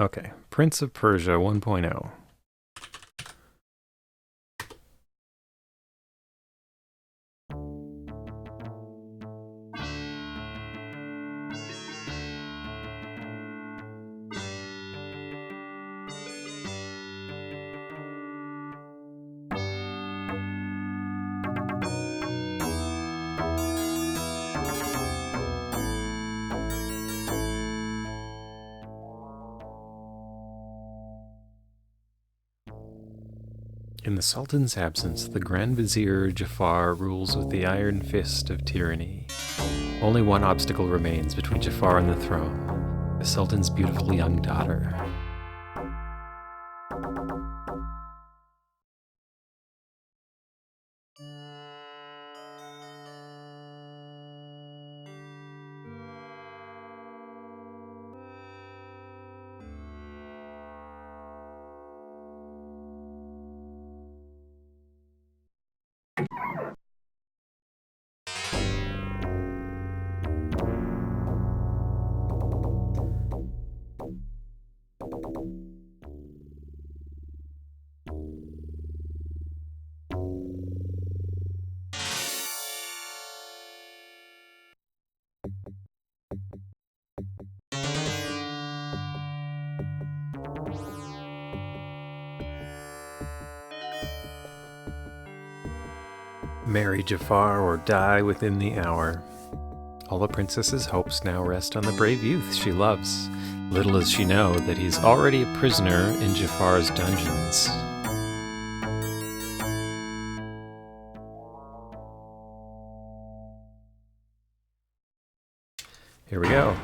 Okay, Prince of Persia 1.0. In the Sultan's absence, the Grand Vizier Jafar rules with the iron fist of tyranny. Only one obstacle remains between Jafar and the throne, the Sultan's beautiful young daughter. Marry Jafar or die within the hour. All the princess's hopes now rest on the brave youth she loves. Little does she know that he's already a prisoner in Jafar's dungeons. Here we go.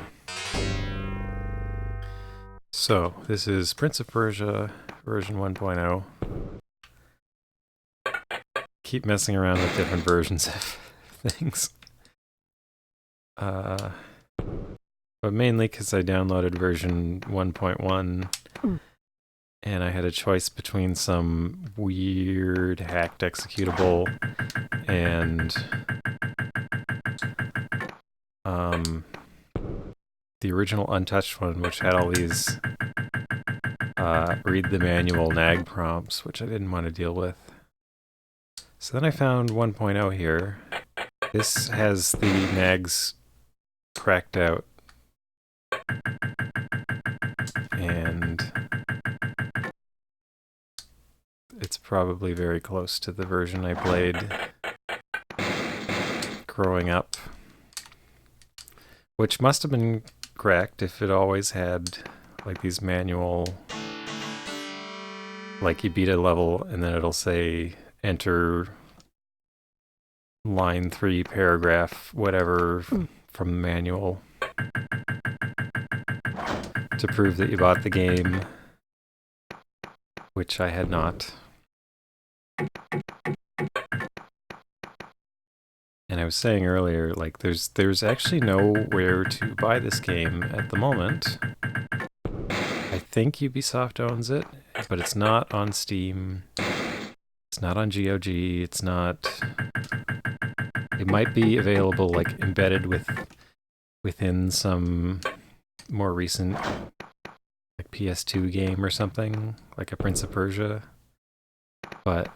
So, this is Prince of Persia version 1.0. Keep messing around with different versions of things. But mainly because I downloaded version 1.1 and I had a choice between some weird hacked executable and the original untouched one, which had all these read the manual nag prompts, which I didn't want to deal with. So then I found 1.0 here. This has the nags cracked out. And it's probably very close to the version I played growing up. Which must have been cracked if it always had like these manual, like you beat a level and then it'll say enter line 3 paragraph whatever from the manual to prove that you bought the game, which I had not. And I was saying earlier, like there's actually nowhere to buy this game at the moment. I think Ubisoft owns it, but it's not on Steam. It's not on GOG. It's not. It might be available like embedded within some more recent like PS2 game or something, like a Prince of Persia. But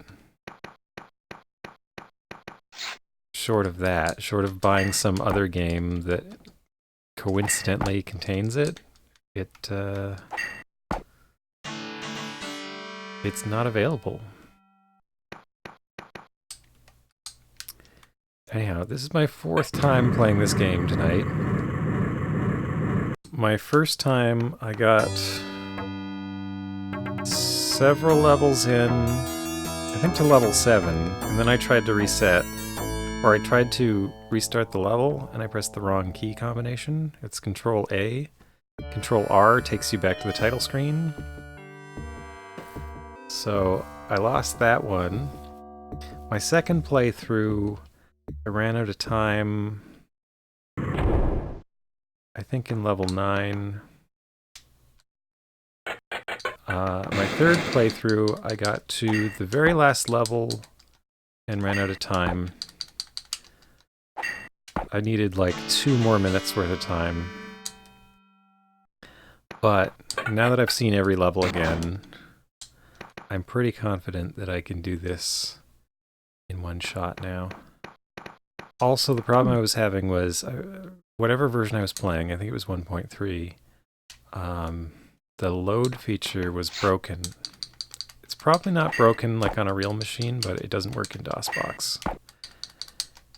short of that, short of buying some other game that coincidentally contains it, it's not available. Anyhow, this is my 4th time playing this game tonight. My first time, I got several levels in, I think to level 7, and then I tried to reset. Or I tried to restart the level, and I pressed the wrong key combination. It's Control A. Control R takes you back to the title screen. So I lost that one. My second playthrough, I ran out of time, I think in level 9. My third playthrough, I got to the very last level and ran out of time. I needed like 2 more minutes worth of time. But now that I've seen every level again, I'm pretty confident that I can do this in one shot now. Also, the problem I was having was whatever version I was playing, I think it was 1.3, the load feature was broken. It's probably not broken like on a real machine, but it doesn't work in DOSBox.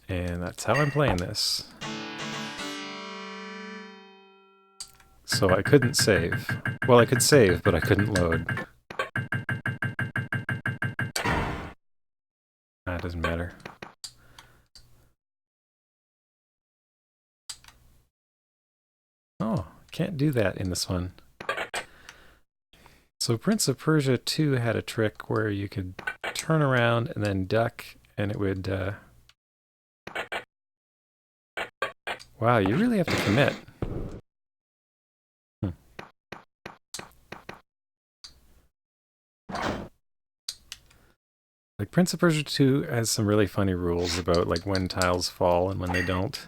And that's how I'm playing this. So I couldn't save. Well, I could save, but I couldn't load. That doesn't matter. Oh, can't do that in this one. So Prince of Persia 2 had a trick where you could turn around and then duck, and it would... Wow, you really have to commit. Like, Prince of Persia 2 has some really funny rules about like when tiles fall and when they don't.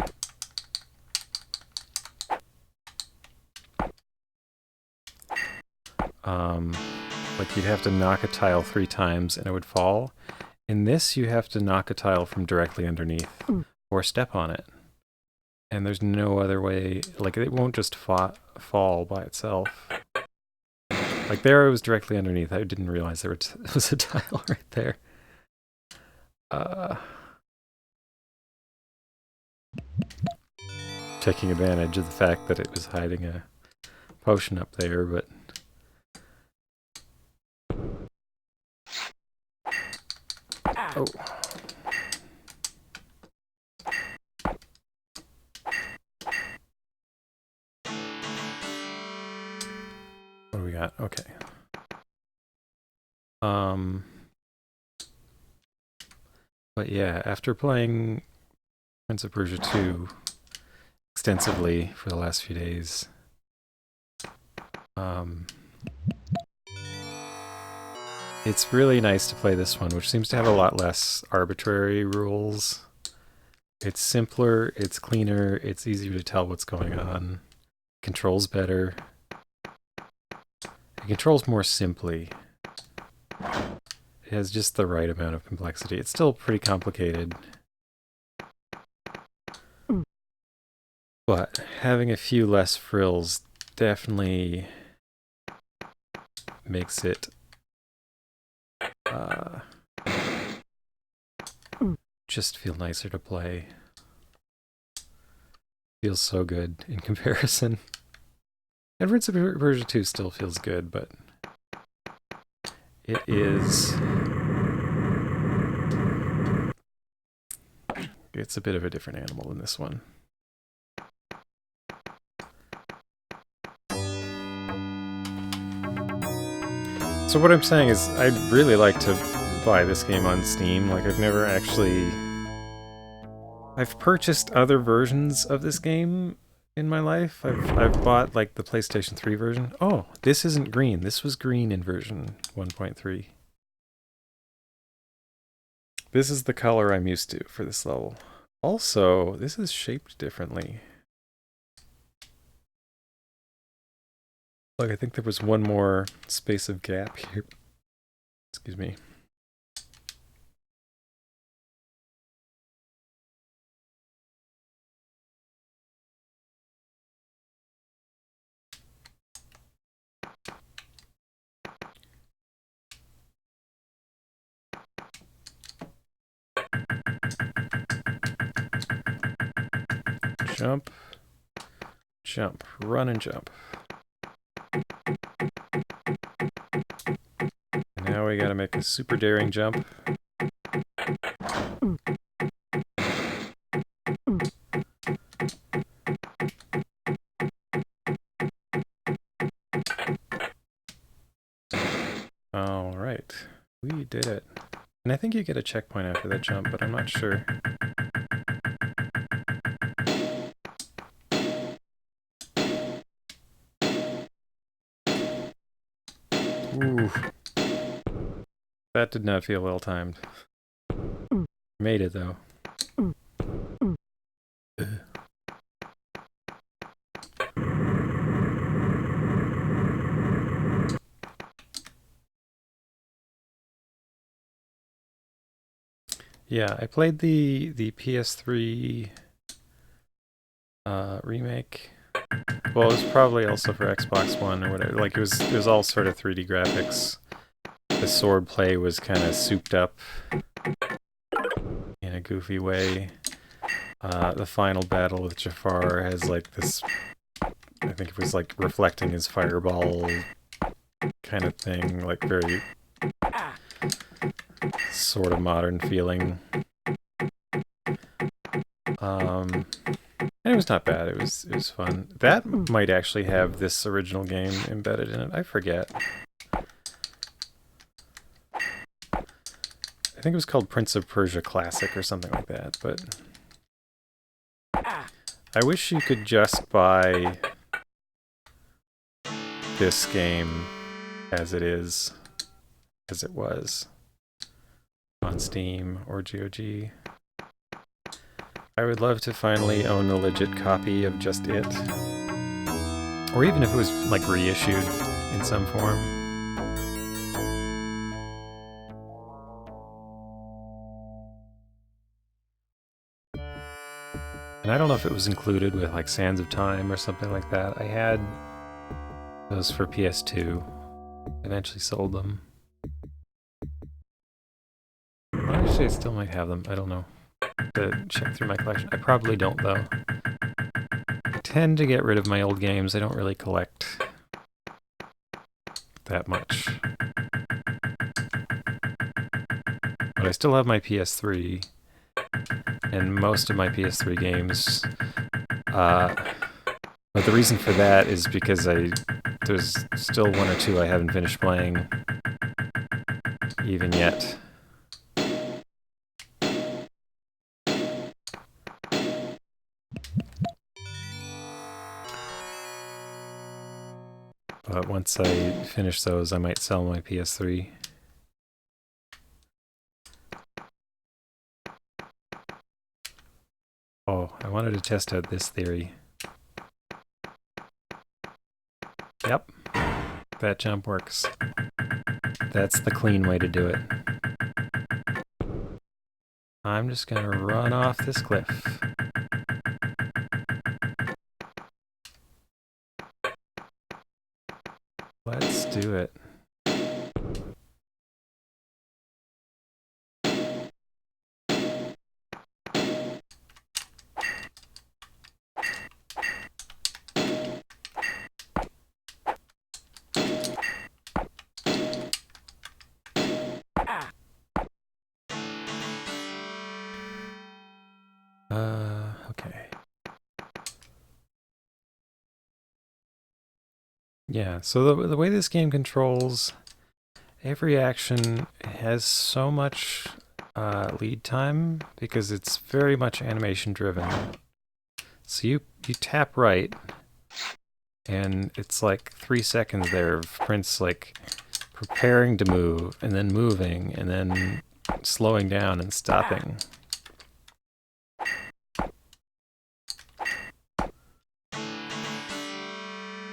Like you'd have to knock a tile 3 times and it would fall. In this, you have to knock a tile from directly underneath or step on it. And there's no other way, like it won't just fall by itself. Like there it was directly underneath. I didn't realize there was a tile right there. Taking advantage of the fact that it was hiding a potion up there, but... Oh. What do we got? Okay. But yeah, after playing Prince of Persia 2 extensively for the last few days, it's really nice to play this one, which seems to have a lot less arbitrary rules. It's simpler, it's cleaner, it's easier to tell what's going on, controls better. It controls more simply. It has just the right amount of complexity. It's still pretty complicated. But having a few less frills definitely makes it just feel nicer to play. Feels so good in comparison. And Prince of Persia 2 still feels good, but it is... It's a bit of a different animal than this one. So what I'm saying is, I'd really like to buy this game on Steam. Like, I've never actually... I've purchased other versions of this game in my life. I've bought, like, the PlayStation 3 version. Oh, this isn't green. This was green in version 1.3. This is the color I'm used to for this level. Also, this is shaped differently. Look, I think there was one more space of gap here. Excuse me. Jump, jump, run and jump. Now we gotta make a super daring jump. Alright, we did it. And I think you get a checkpoint after that jump, but I'm not sure. Ooh. That did not feel well timed. Made it though. Yeah, I played the PS3 remake. Well, it was probably also for Xbox One or whatever. Like it was all sort of 3D graphics. The sword play was kind of souped up in a goofy way. The final battle with Jafar has like this. I think it was like reflecting his fireball kind of thing, like very sort of modern feeling. And it was not bad. It was fun. That might actually have this original game embedded in it. I forget. I think it was called Prince of Persia Classic or something like that. But I wish you could just buy this game as it is, as it was, on Steam or GOG. I would love to finally own a legit copy of just it. Or even if it was like reissued in some form. And I don't know if it was included with like Sands of Time or something like that. I had those for PS2. Eventually sold them. Actually, I still might have them. I don't know. To check through my collection. I probably don't, though. I tend to get rid of my old games. I don't really collect that much. But I still have my PS3. And most of my PS3 games. But the reason for that is because there's still one or two I haven't finished playing even yet. But once I finish those, I might sell my PS3. Oh, I wanted to test out this theory. Yep, that jump works. That's the clean way to do it. I'm just gonna run off this cliff. Let's do it. Okay. Yeah, so the way this game controls every action has so much lead time because it's very much animation driven. So you tap right, and it's like 3 seconds there of Prince like preparing to move, and then moving, and then slowing down and stopping.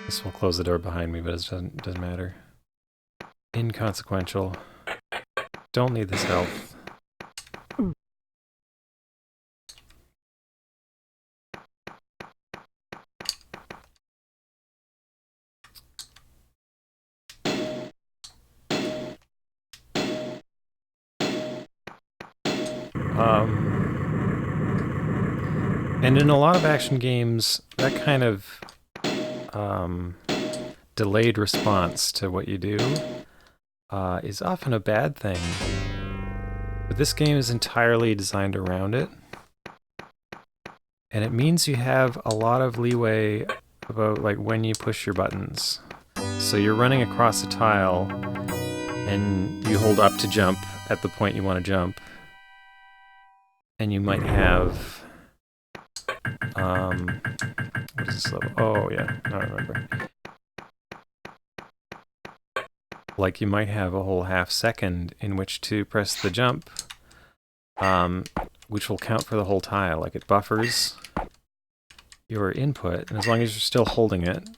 This will close the door behind me, but it doesn't matter. Inconsequential. Don't need this health. And in a lot of action games, that kind of delayed response to what you do is often a bad thing. But this game is entirely designed around it. And it means you have a lot of leeway about like when you push your buttons. So you're running across a tile and you hold up to jump at the point you want to jump. And you might have what is this level? Oh yeah, now I remember. Like you might have a whole half second in which to press the jump, which will count for the whole tile. Like it buffers your input, and as long as you're still holding it,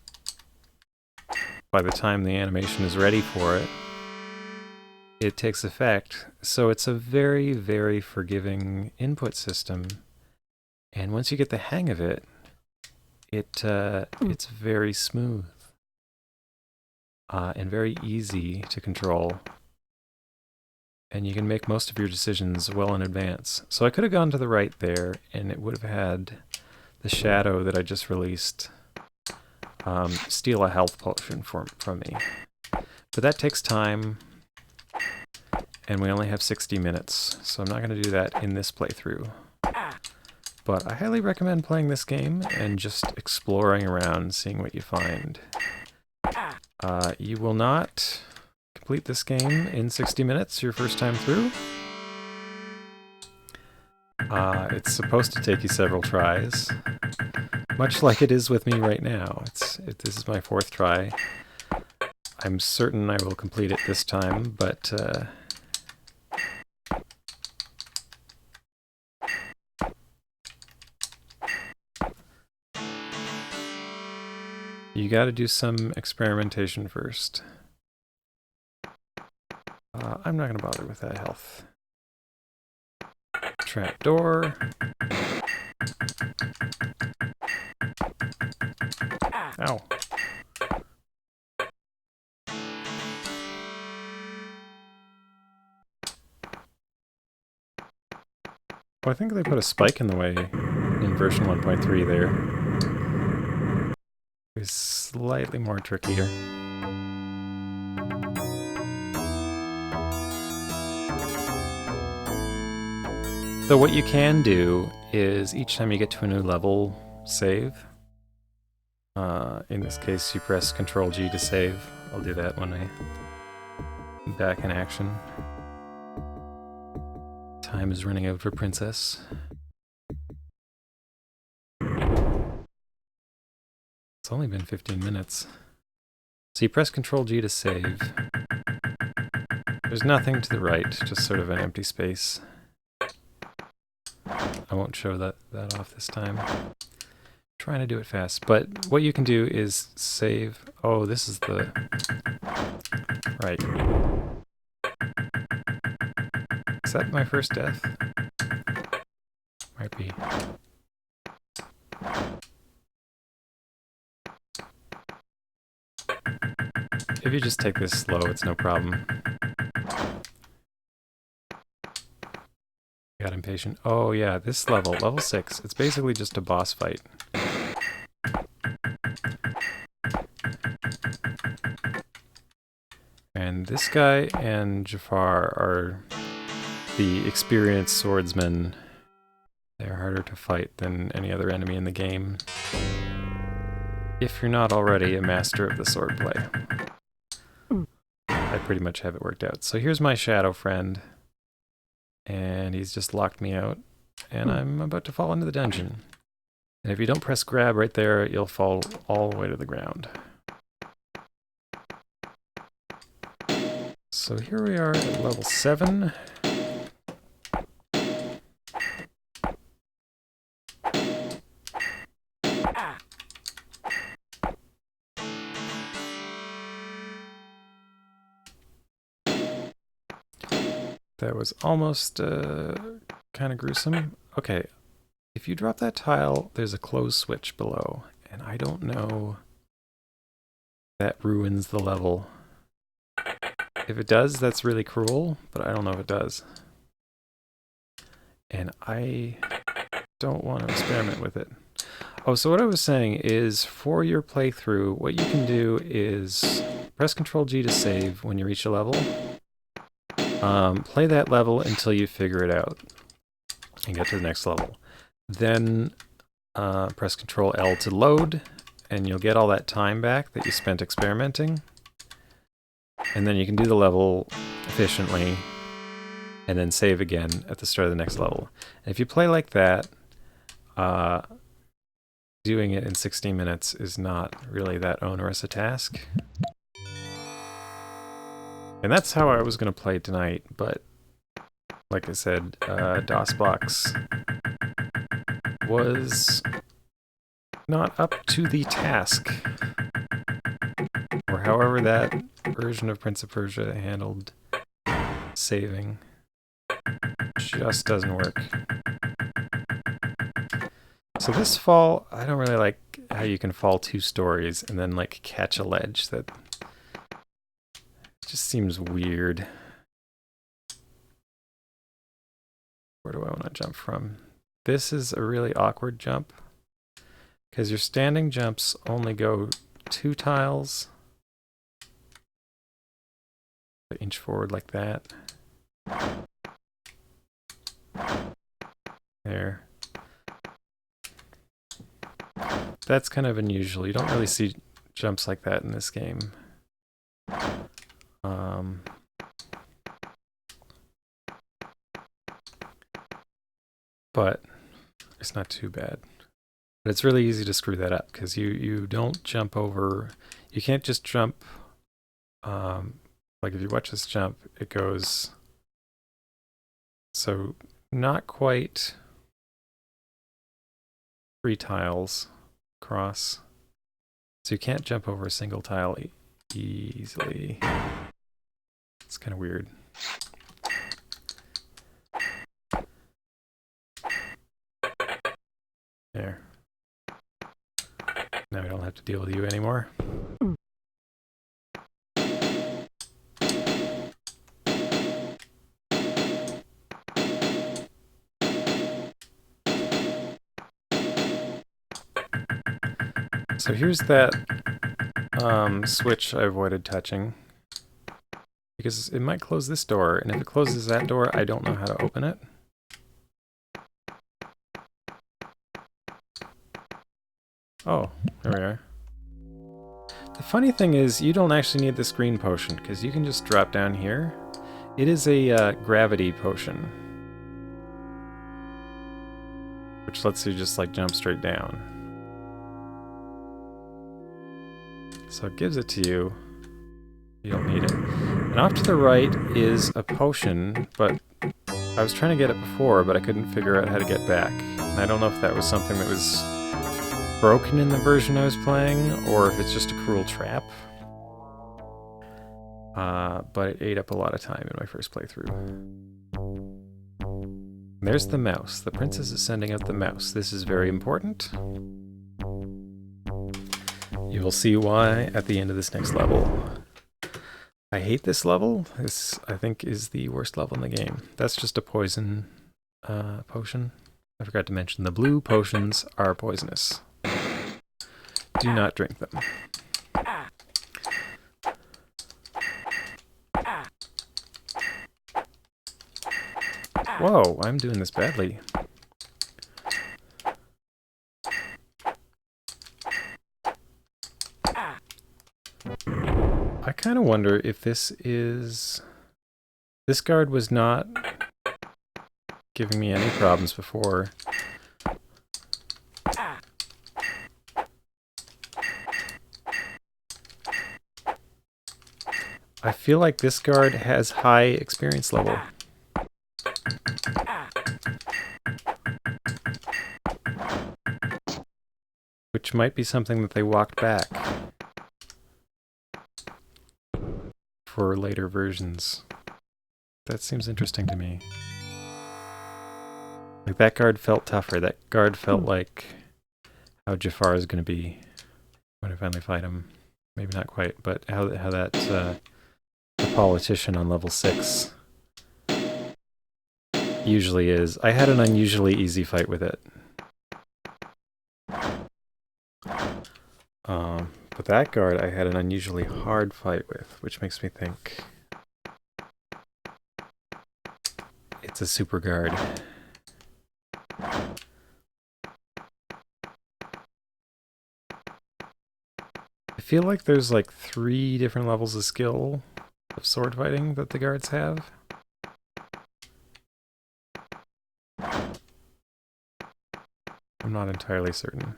by the time the animation is ready for it, it takes effect. So it's a very, very forgiving input system. And once you get the hang of it, it's very smooth and very easy to control. And you can make most of your decisions well in advance. So I could have gone to the right there, and it would have had the shadow that I just released steal a health potion from me. But that takes time, and we only have 60 minutes, so I'm not going to do that in this playthrough. But I highly recommend playing this game and just exploring around, seeing what you find. You will not complete this game in 60 minutes your first time through. It's supposed to take you several tries, much like it is with me right now. This is my 4th try. I'm certain I will complete it this time, but you got to do some experimentation first. I'm not going to bother with that health. Trapdoor. Ow. Oh, I think they put a spike in the way in version 1.3 there. It's slightly more trickier. So what you can do is each time you get to a new level, save. In this case, you press Ctrl-G to save. I'll do that when I'm back in action. Time is running out for Princess. It's only been 15 minutes. So you press Ctrl-G to save. There's nothing to the right, just sort of an empty space. I won't show that off this time. Trying to do it fast, but what you can do is save. Oh, this is the right. Is that my first death? Might be. If you just take this slow, it's no problem. Got impatient. Oh yeah, this level 6, it's basically just a boss fight. And this guy and Jafar are the experienced swordsmen. They're harder to fight than any other enemy in the game, if you're not already a master of the swordplay. I pretty much have it worked out. So here's my shadow friend, and he's just locked me out, and I'm about to fall into the dungeon. And if you don't press grab right there, you'll fall all the way to the ground. So here we are at level 7. That was almost kind of gruesome. Okay, if you drop that tile, there's a close switch below, and I don't know if that ruins the level. If it does, that's really cruel, but I don't know if it does. And I don't want to experiment with it. Oh, so what I was saying is, for your playthrough, what you can do is press Ctrl-G to save when you reach a level. Play that level until you figure it out and get to the next level. Then press Ctrl-L to load, and you'll get all that time back that you spent experimenting. And then you can do the level efficiently, and then save again at the start of the next level. And if you play like that, doing it in 60 minutes is not really that onerous a task. And that's how I was going to play tonight, but like I said, DOSBox was not up to the task. Or however that version of Prince of Persia handled saving just doesn't work. So this fall, I don't really like how you can fall 2 stories and then like catch a ledge. That just seems weird. Where do I want to jump from? This is a really awkward jump because your standing jumps only go 2 tiles. Inch forward like that. There. That's kind of unusual. You don't really see jumps like that in this game. But it's not too bad. But it's really easy to screw that up because you don't jump over. You can't just jump. Like if you watch this jump, it goes so not quite 3 tiles across. So you can't jump over a single tile easily. It's kind of weird. There. Now we don't have to deal with you anymore. So here's that switch I avoided touching because it might close this door, and if it closes that door, I don't know how to open it. Oh, there we are. The funny thing is, you don't actually need this green potion because you can just drop down here. It is a gravity potion, which lets you just like jump straight down. So it gives it to you. You don't need it. And off to the right is a potion, but I was trying to get it before, but I couldn't figure out how to get back. And I don't know if that was something that was broken in the version I was playing, or if it's just a cruel trap. But it ate up a lot of time in my first playthrough. And there's the mouse. The princess is sending out the mouse. This is very important. You will see why at the end of this next level. I hate this level. This, I think, is the worst level in the game. That's just a poison potion. I forgot to mention the blue potions are poisonous. Do not drink them. Whoa, I'm doing this badly. I kind of wonder if this is... This guard was not giving me any problems before. I feel like this guard has high experience level. Which might be something that they walked back for later versions. That seems interesting to me. Like, that guard felt tougher. That guard felt like how Jafar is going to be when I finally fight him. Maybe not quite, but how that the politician on level 6 usually is. I had an unusually easy fight with it. But that guard I had an unusually hard fight with, which makes me think it's a super guard. I feel like there's like 3 different levels of skill of sword fighting that the guards have. I'm not entirely certain.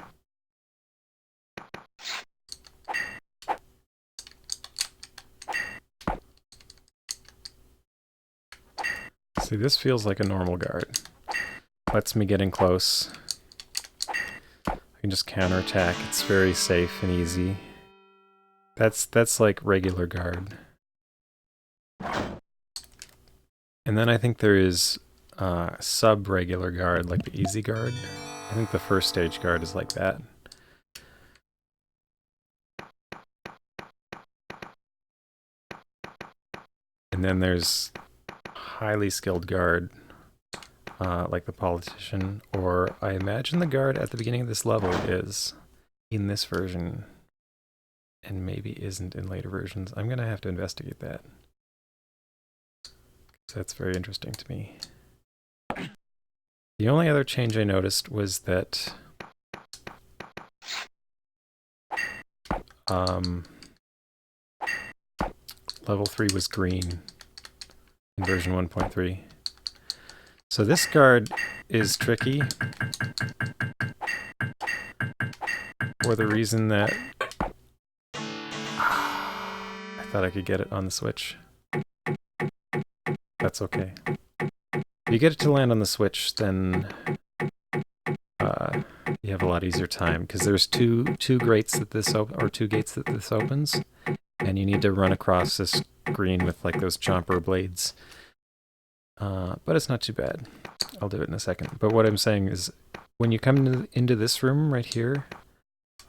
See, this feels like a normal guard. Lets me get in close. I can just counterattack. It's very safe and easy. That's like regular guard. And then I think there is sub-regular guard, like the easy guard. I think the first stage guard is like that. And then there's highly skilled guard, like the politician, or I imagine the guard at the beginning of this level is in this version, and maybe isn't in later versions. I'm going to have to investigate that. That's very interesting to me. The only other change I noticed was that level 3 was green in version 1.3. So this guard is tricky for the reason that I thought I could get it on the Switch. That's okay. If you get it to land on the Switch, then you have a lot easier time, because there's two gates that this opens, and you need to run across this green with like those chomper blades. But it's not too bad. I'll do it in a second. But what I'm saying is, when you come into this room right here,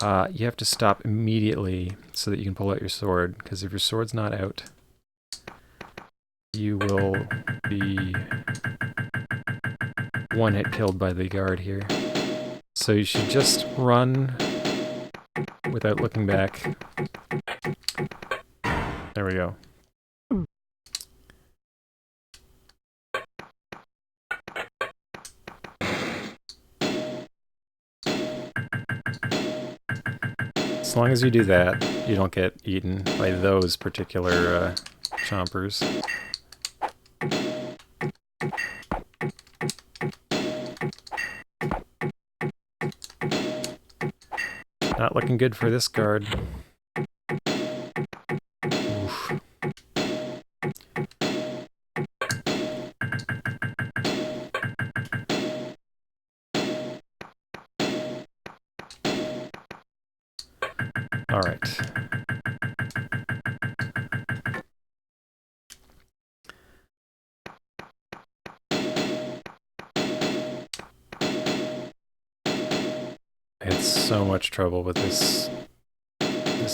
you have to stop immediately so that you can pull out your sword, because if your sword's not out, you will be one hit killed by the guard here. So you should just run without looking back. There we go. As long as you do that, you don't get eaten by those particular chompers. Not looking good for this guard. Oof. All right. I had so much trouble with this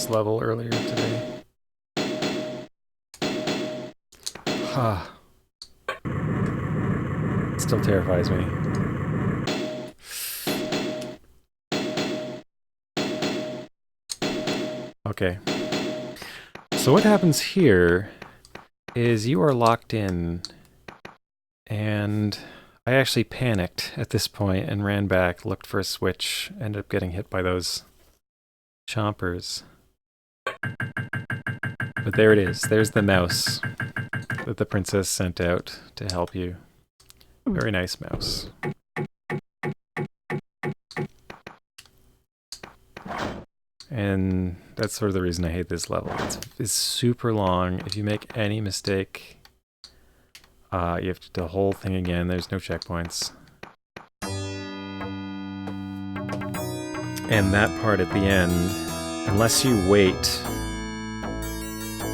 level earlier today. It still terrifies me. Okay. So what happens here is you are locked in, and I actually panicked at this point and ran back, looked for a switch, ended up getting hit by those chompers. But there it is. There's the mouse that the princess sent out to help you. Very nice mouse. And that's sort of the reason I hate this level. It's super long. If you make any mistake, you have to do the whole thing again. There's no checkpoints. And that part at the end, unless you wait,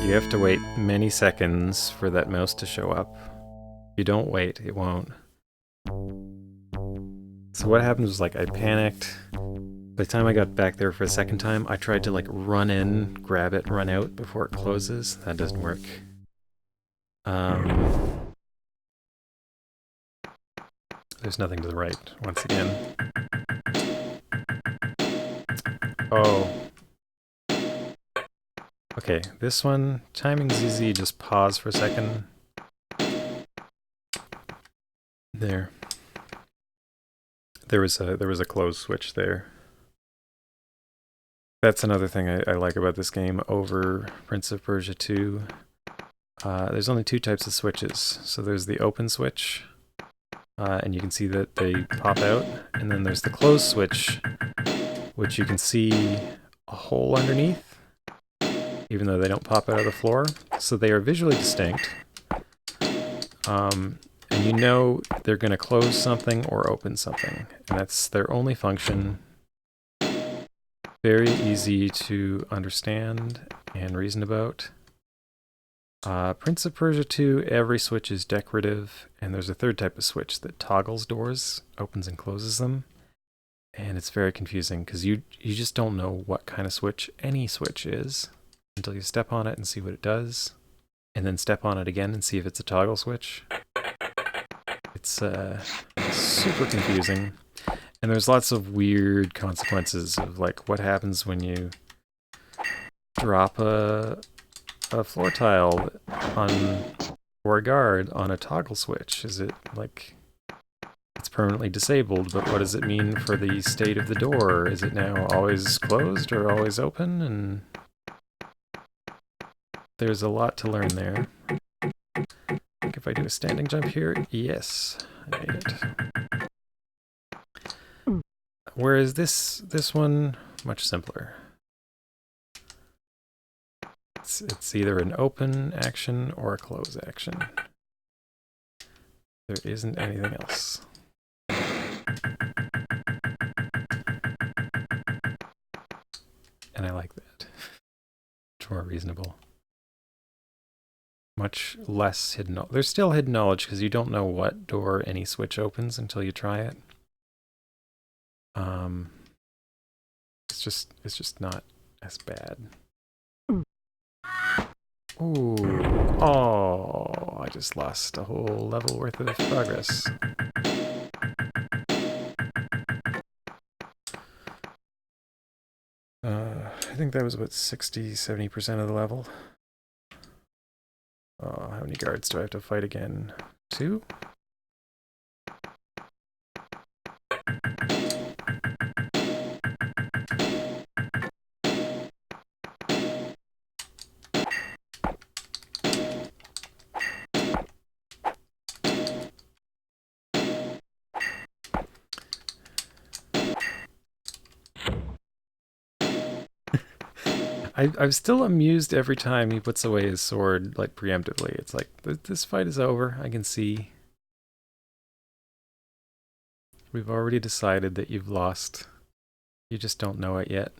you have to wait many seconds for that mouse to show up. If you don't wait, it won't. So what happened was, like, I panicked. By the time I got back there for a second time, I tried to like run in, grab it, run out before it closes. That doesn't work. There's nothing to the right, once again. Oh. Okay, this one, timing's easy, just pause for a second. There. There was a close switch there. That's another thing I like about this game over Prince of Persia 2. There's only two types of switches. So there's the open switch, and you can see that they pop out. And then there's the closed switch, which you can see a hole underneath, even though they don't pop out of the floor. So they are visually distinct. And you know they're going to close something or open something. And that's their only function. Very easy to understand and reason about. Prince of Persia 2, every switch is decorative, and there's a third type of switch that toggles doors, opens and closes them, and it's very confusing because you just don't know what kind of switch any switch is until you step on it and see what it does, and then step on it again and see if it's a toggle switch. It's super confusing, and there's lots of weird consequences of like what happens when you drop a floor tile on or a guard on a toggle switch. Is it like it's permanently disabled, but what does it mean for the state of the door? Is it now always closed or always open? And there's a lot to learn there. I think if I do a standing jump here, yes, I made it. Whereas this one, much simpler. It's either an open action or a close action. There isn't anything else. And I like that. Much more reasonable. Much less hidden. There's still hidden knowledge because you don't know what door any switch opens until you try it. It's just not as bad. Ooh. Oh, I just lost a whole level worth of progress. I think that was about 60-70% of the level. Oh, how many guards do I have to fight again? 2? I'm still amused every time he puts away his sword, like, preemptively. It's like, this fight is over. I can see. We've already decided that you've lost. You just don't know it yet.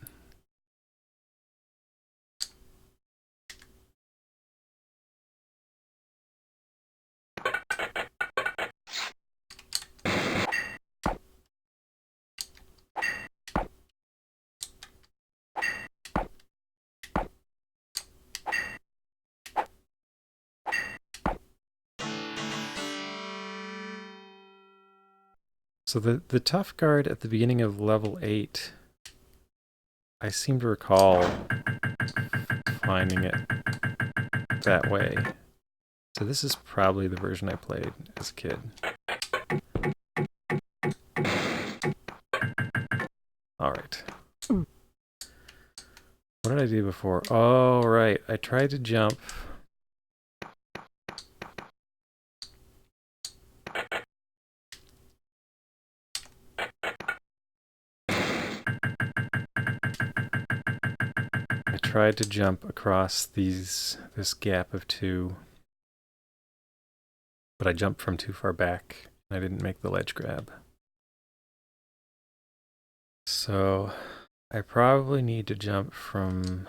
So the tough guard at the beginning of level 8, I seem to recall finding it that way. So this is probably the version I played as a kid. Alright. What did I do before? Oh, right. I tried to jump. Tried to jump across this gap of 2, but I jumped from too far back and I didn't make the ledge grab. So I probably need to jump from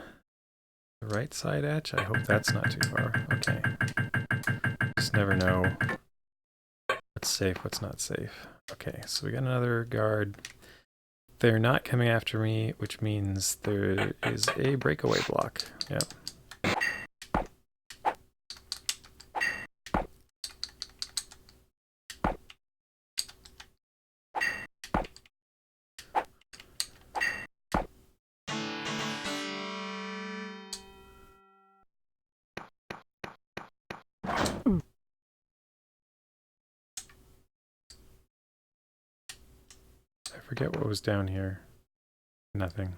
the right side edge. I hope that's not too far. Okay. Just never know what's safe, what's not safe. Okay, so we got another guard. They're not coming after me, which means there is a breakaway block. Yep. I forget what was down here. Nothing.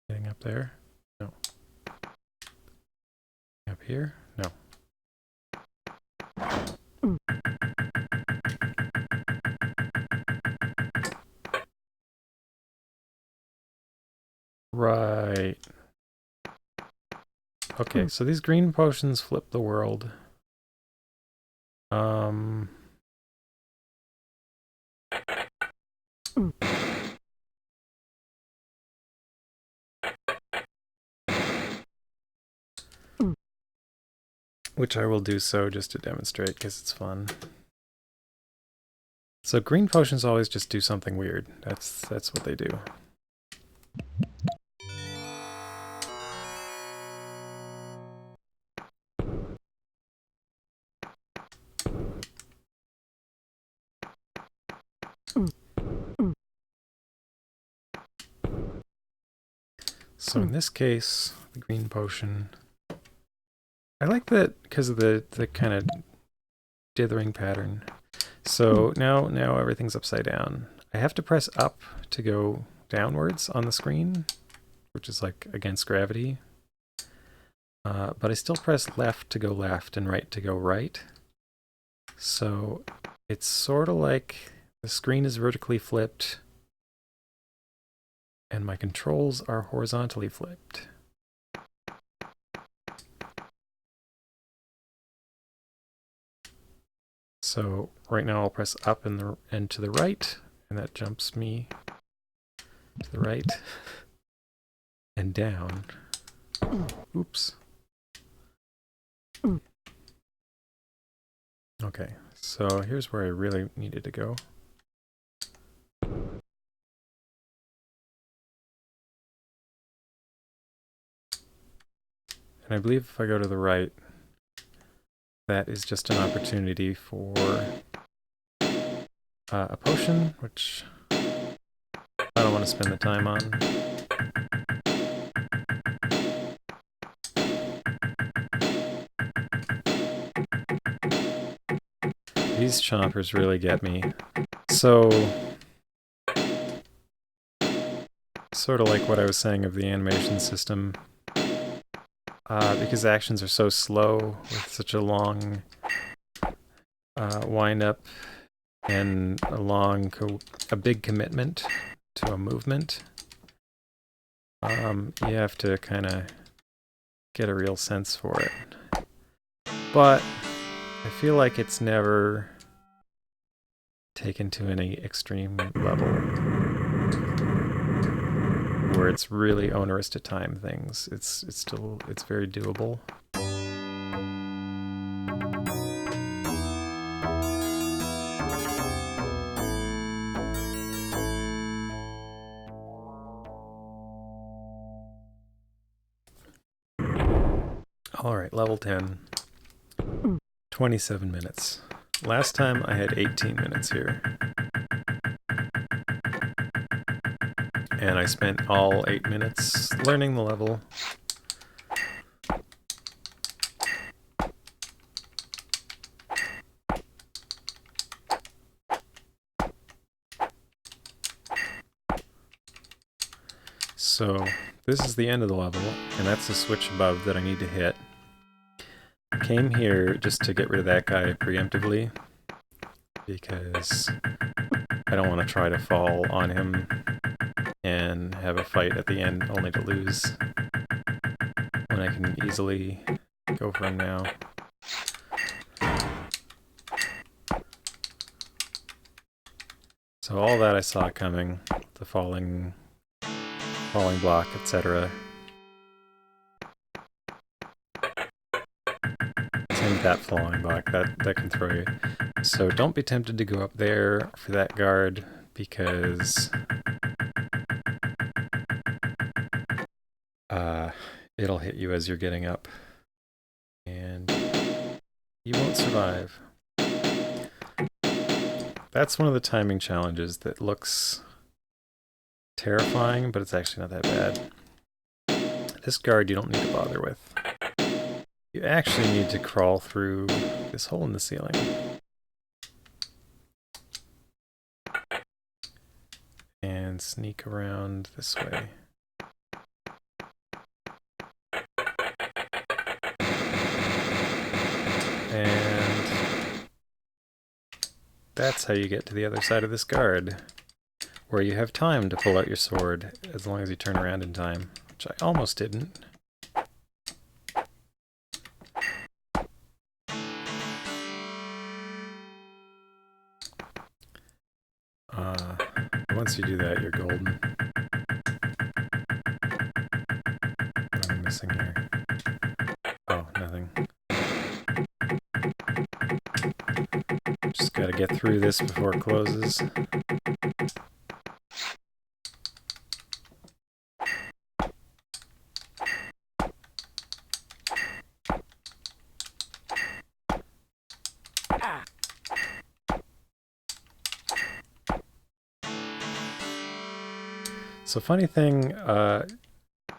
Getting up there? No. Up here? No. Right. Okay, so these green potions flip the world. which I will do so just to demonstrate because it's fun. So green potions always just do something weird. That's what they do. So in this case, the green potion, I like that because of the kind of dithering pattern. So now everything's upside down. I have to press up to go downwards on the screen, which is like against gravity. But I still press left to go left and right to go right. So it's sort of like the screen is vertically flipped and my controls are horizontally flipped. So right now I'll press up and to the right, and that jumps me to the right and down. Oops. Okay, so here's where I really needed to go. And I believe if I go to the right, that is just an opportunity for a potion, which I don't want to spend the time on. These chompers really get me. So, sort of like what I was saying of the animation system, because actions are so slow with such a long wind up and a big commitment to a movement, you have to kind of get a real sense for it. But I feel like it's never taken to any extreme level where it's really onerous to time things. It's very doable. All right, level 10. 27 minutes. Last time I had 18 minutes here. And I spent all 8 minutes learning the level. So this is the end of the level, and that's the switch above that I need to hit. I came here just to get rid of that guy preemptively, because I don't want to try to fall on him and have a fight at the end only to lose, when I can easily go for him now. So all that I saw coming, the falling block, etc. Same with that falling block, that can throw you. So don't be tempted to go up there for that guard, because it'll hit you as you're getting up, and you won't survive. That's one of the timing challenges that looks terrifying, but it's actually not that bad. This guard you don't need to bother with. You actually need to crawl through this hole in the ceiling. And sneak around this way. And that's how you get to the other side of this guard, where you have time to pull out your sword, as long as you turn around in time, which I almost didn't. Once you do that, you're golden. What am I missing here? Oh, nothing. Gotta get through this before it closes. So funny thing,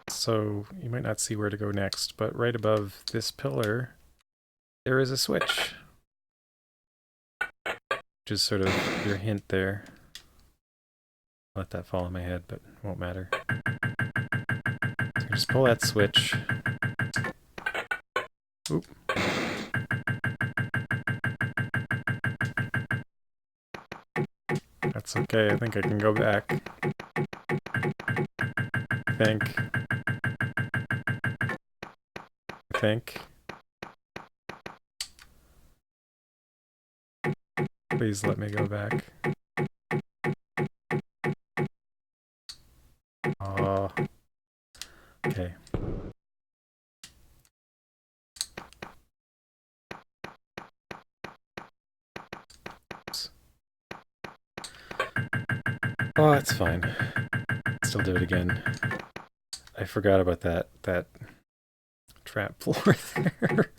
so you might not see where to go next, but right above this pillar, there is a switch. Which is sort of your hint there. Let that fall on my head, but it won't matter. So just pull that switch. Oop. That's okay, I think I can go back. I think. Please let me go back. Oh. Okay. Oops. Oh, it's fine. Still do it again. I forgot about that trap floor there.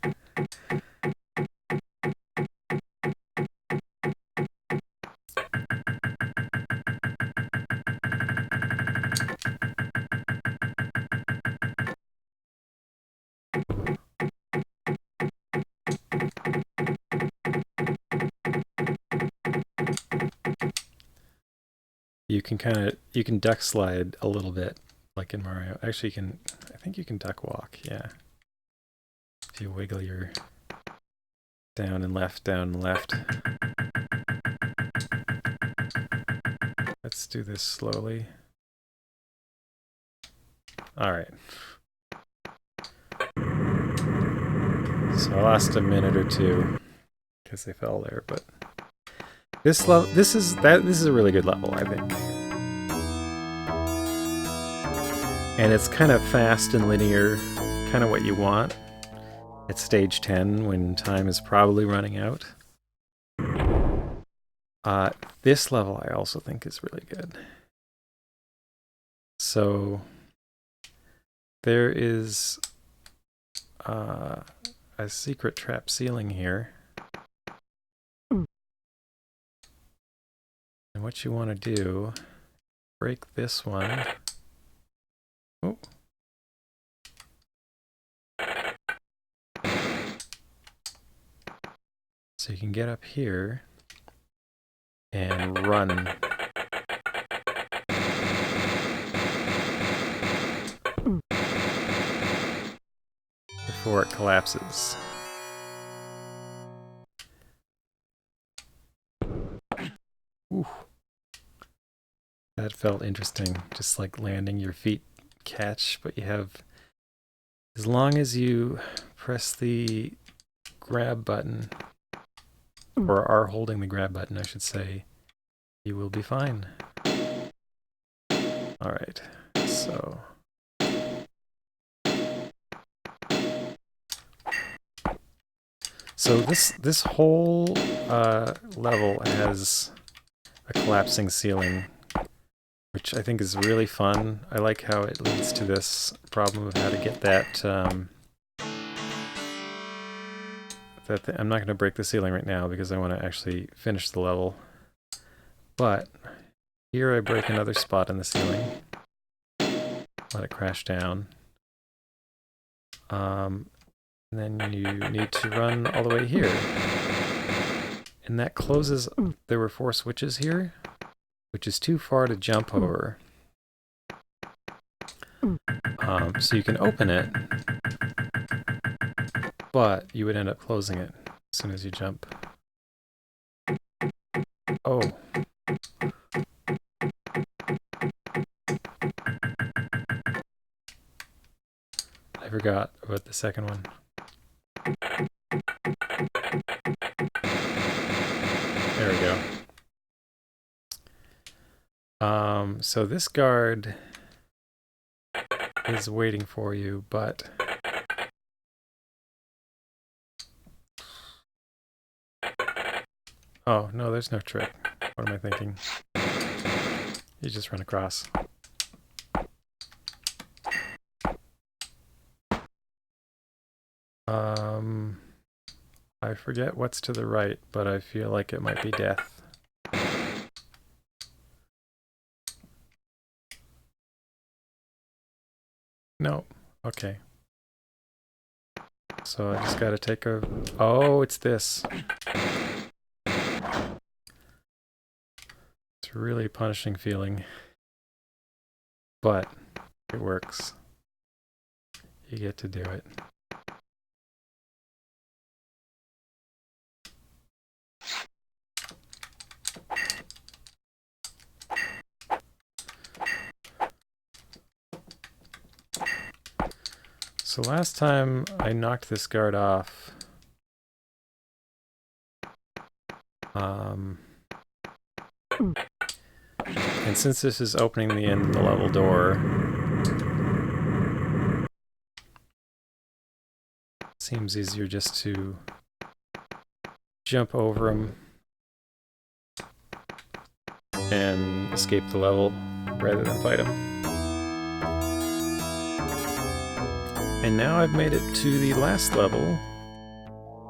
You can duck slide a little bit, like in Mario. Actually, I think you can duck walk, yeah. If you wiggle your down and left. Let's do this slowly. All right. So I lost a minute or two because they fell there, but this is a really good level, I think. And it's kind of fast and linear, kind of what you want at stage 10 when time is probably running out. This level I also think is really good. So there is a secret trap ceiling here. And what you want to do, break this one. Oh. So you can get up here and run. Before it collapses. Ooh. That felt interesting, just like landing your feet catch, but you have, as long as you press the grab button, or are holding the grab button, I should say, you will be fine. All right, so. So this whole level has a collapsing ceiling, which I think is really fun. I like how it leads to this problem of how to get that. I'm not going to break the ceiling right now because I want to actually finish the level. But here I break another spot in the ceiling. Let it crash down. And then you need to run all the way here. And that closes. There were 4 switches here, which is too far to jump over. So you can open it, but you would end up closing it as soon as you jump. Oh. I forgot about the second one. There we go. So this guard is waiting for you, but Oh, no, there's no trick. What am I thinking? You just run across. I forget what's to the right, but I feel like it might be death. No. Okay. So I just gotta take a... Oh, it's this. It's a really punishing feeling. But it works. You get to do it. So last time I knocked this guard off, and since this is opening the end of the level door, it seems easier just to jump over him and escape the level rather than fight him. And now I've made it to the last level,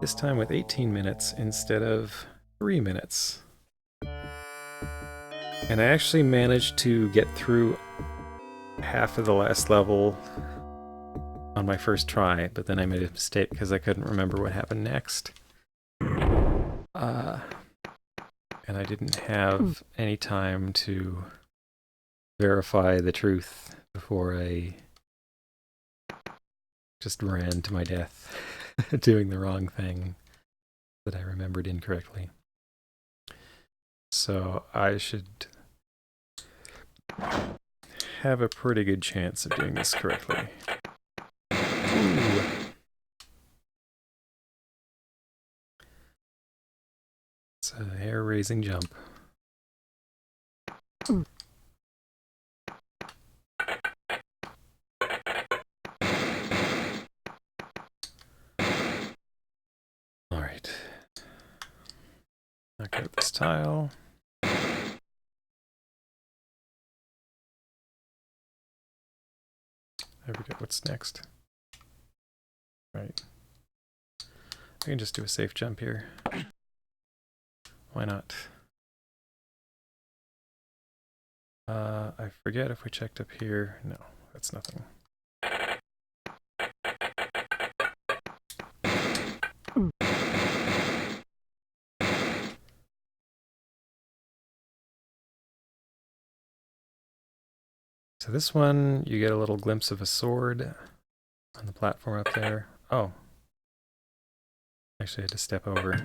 this time with 18 minutes instead of 3 minutes. And I actually managed to get through half of the last level on my first try, but then I made a mistake because I couldn't remember what happened next. And I didn't have any time to verify the truth before I just ran to my death doing the wrong thing that I remembered incorrectly. So I should have a pretty good chance of doing this correctly. Ooh. It's a hair-raising jump. Alright. Knock out this tile. There we go. What's next? Right. I can just do a safe jump here. Why not? I forget if we checked up here. No, that's nothing. So this one, you get a little glimpse of a sword on the platform up there. Oh. Actually, I had to step over.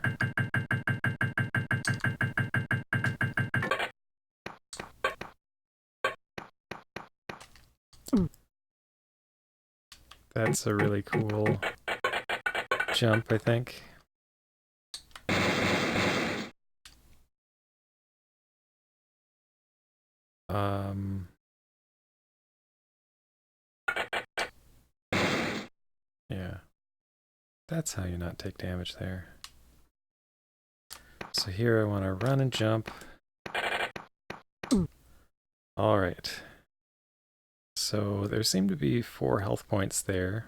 That's a really cool jump, I think. Yeah. That's how you not take damage there. So here I want to run and jump. Alright. So there seem to be 4 health points there.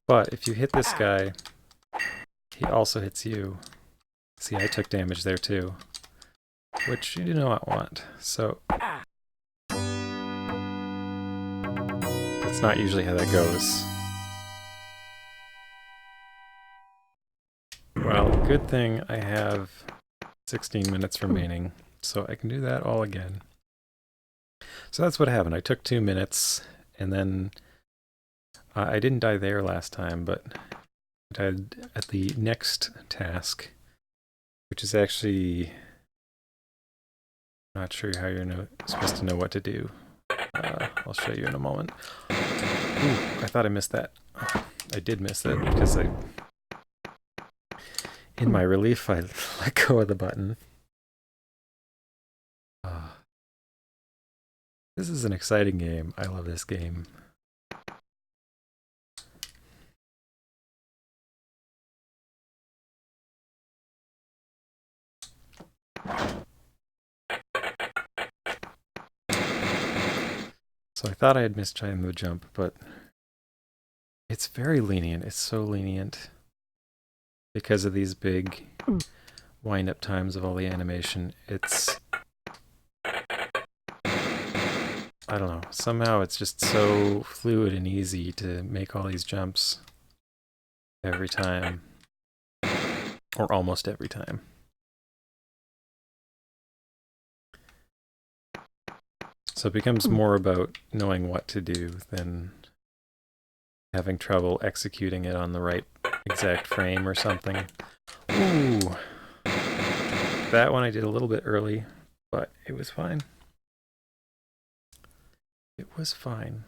But if you hit this guy, he also hits you. See, I took damage there too, which you do not want. So that's not usually how that goes. Well, good thing I have 16 minutes remaining, so I can do that all again. So that's what happened. I took 2 minutes, and then I didn't die there last time, but I died at the next task, which is actually not sure how you're supposed to know what to do. I'll show you in a moment. Ooh, I thought I missed that. Oh, I did miss it because in my relief, I let go of the button. This is an exciting game. I love this game. So I thought I had mistimed the jump, but it's very lenient. It's so lenient because of these big wind-up times of all the animation. It's... I don't know. Somehow it's just so fluid and easy to make all these jumps every time. Or almost every time. So it becomes more about knowing what to do than having trouble executing it on the right exact frame or something. Ooh. That one I did a little bit early, but it was fine. It was fine.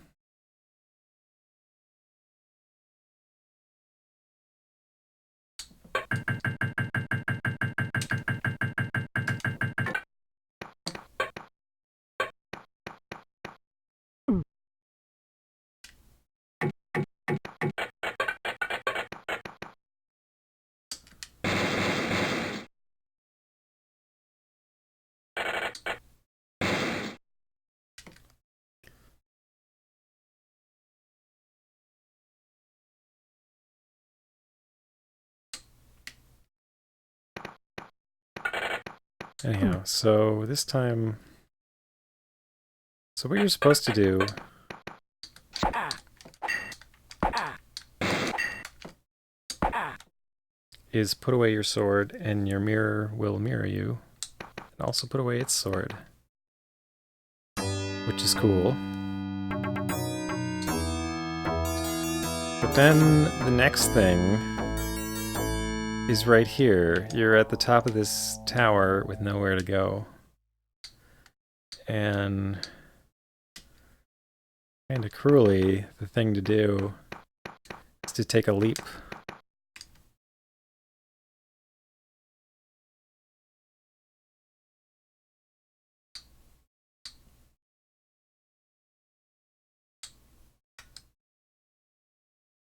Anyhow, so this time... So what you're supposed to do is put away your sword, and your mirror will mirror you, and also put away its sword, which is cool. But then the next thing is right here. You're at the top of this tower with nowhere to go. And kind of cruelly, the thing to do is to take a leap.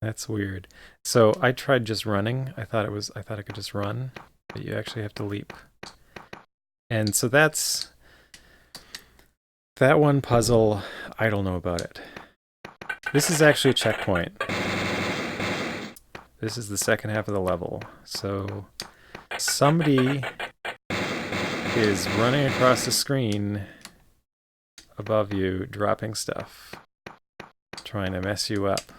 That's weird. So I tried just running. I thought I could just run, but you actually have to leap. And so that's that one puzzle. I don't know about it. This is actually a checkpoint. This is the second half of the level. So somebody is running across the screen above you, dropping stuff, trying to mess you up.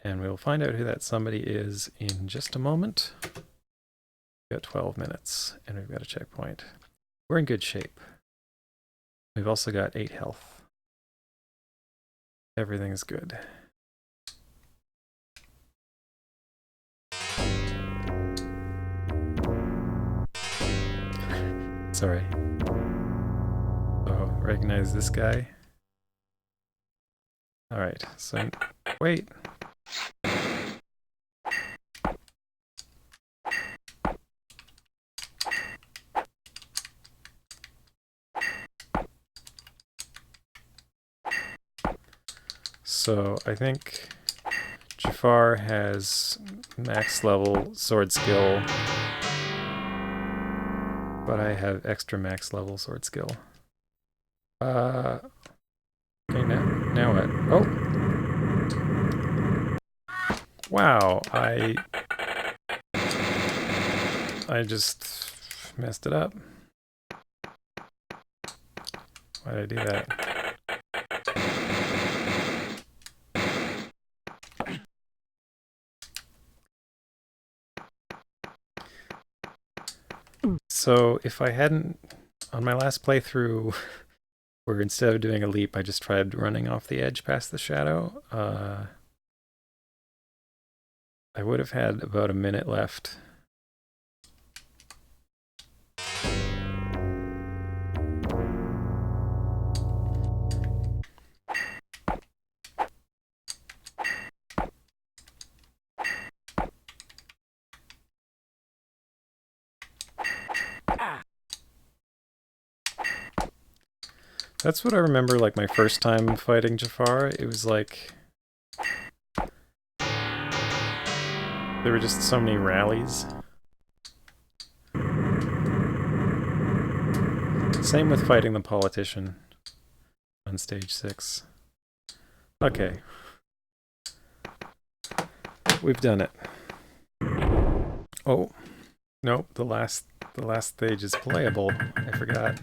And we'll find out who that somebody is in just a moment. We've got 12 minutes, and we've got a checkpoint. We're in good shape. We've also got 8 health. Everything's good. Sorry. Oh, recognize this guy? Alright, so... Wait! So I think Jafar has max level sword skill, but I have extra max level sword skill. Okay, now what? Oh! Wow, I just messed it up. Why did I do that? So if I hadn't, on my last playthrough, where instead of doing a leap, I just tried running off the edge past the shadow, I would have had about a minute left. That's what I remember, like, my first time fighting Jafar. It was like... there were just so many rallies. Same with fighting the politician on stage 6. Okay. We've done it. Oh, nope, the last stage is playable. I forgot.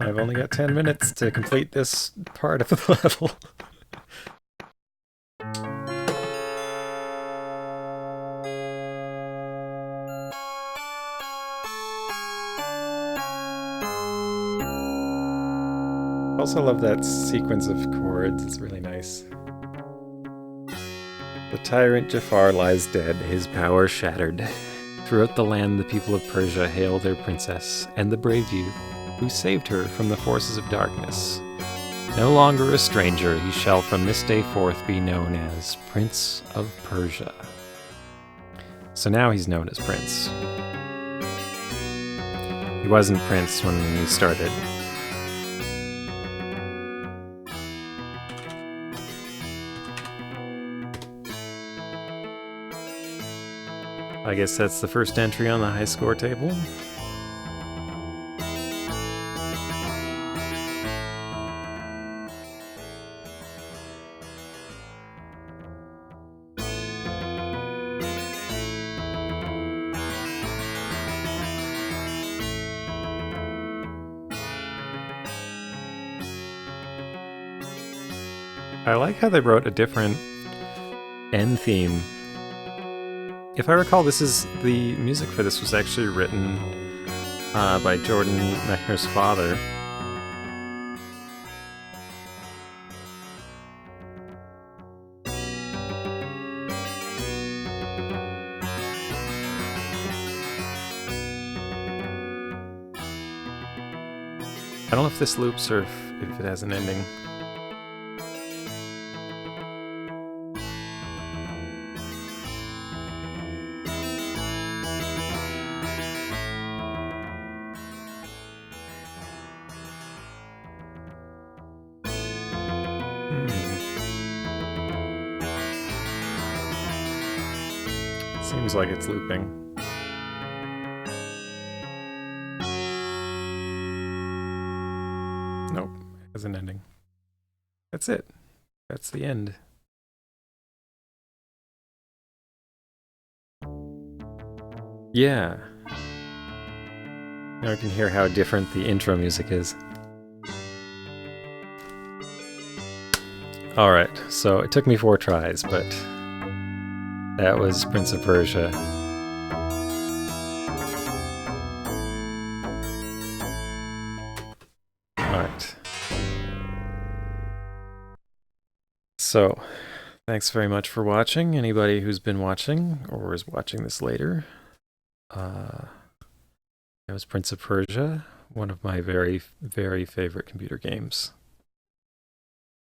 I've only got 10 minutes to complete this part of the level. I also love that sequence of chords, it's really nice. The tyrant Jafar lies dead, his power shattered. Throughout the land, the people of Persia hail their princess and the brave youth who saved her from the forces of darkness. No longer a stranger, he shall from this day forth be known as Prince of Persia. So now he's known as Prince. He wasn't Prince when he started. I guess that's the first entry on the high score table. I like how they wrote a different end theme. If I recall, the music for this was actually written by Jordan Mechner's father. I don't know if this loops or if it has an ending. Seems like it's looping. Nope, it has an ending. That's it. That's the end. Yeah. Now I can hear how different the intro music is. Alright, so it took me 4 tries, but that was Prince of Persia. Alright. So, thanks very much for watching. Anybody who's been watching or is watching this later. That was Prince of Persia, one of my very, very favorite computer games.